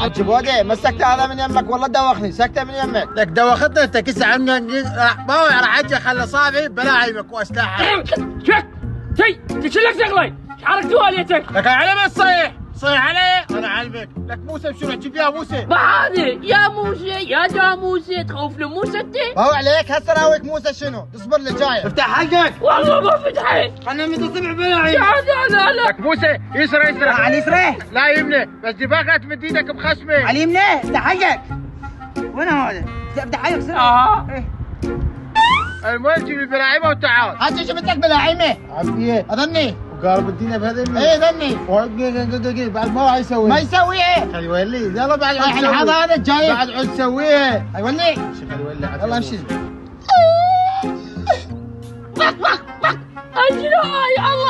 حج بودي مسكت هذا من يمك والله دوخني سكته من يمك. لك دوختنا انت كس عنك ما راح اجي اخلي اصابعي بلاعيبك واسلحه. شك تي تشلك شغلي حرك تواليتك. لك على ما تصيح صيح علي انا علمك. لك موسى بشو تجيب يا موسى؟ بعادي يا موسى يا جاموسى تخوف لموسى انت؟ ما هو عليك هسه راويك موسى شنو؟ اصبر لي جاي. افتح حلقك. والله ما فتحت. خلنا متصبع بلاعيب. لا لك موسى يسرى على يسره لا يمنى بس دفاقها تمد ايدك بخشمه. على يمنى افتح حلقك. وين هذا؟ افتح حلقك اه المهم جيب البلاعيبه وتعال. حج جبت لك بلاعيمه. عافيه اظني وقارب الدنيا بهذا ايه ظني بعد ما راح يسوي. ما يسوي ايه؟ خلي يولي يلا بعد عود الحين هذا هذا جاي بعد عود سويها. يولي. خلي يولي يلا امشي. اجري الله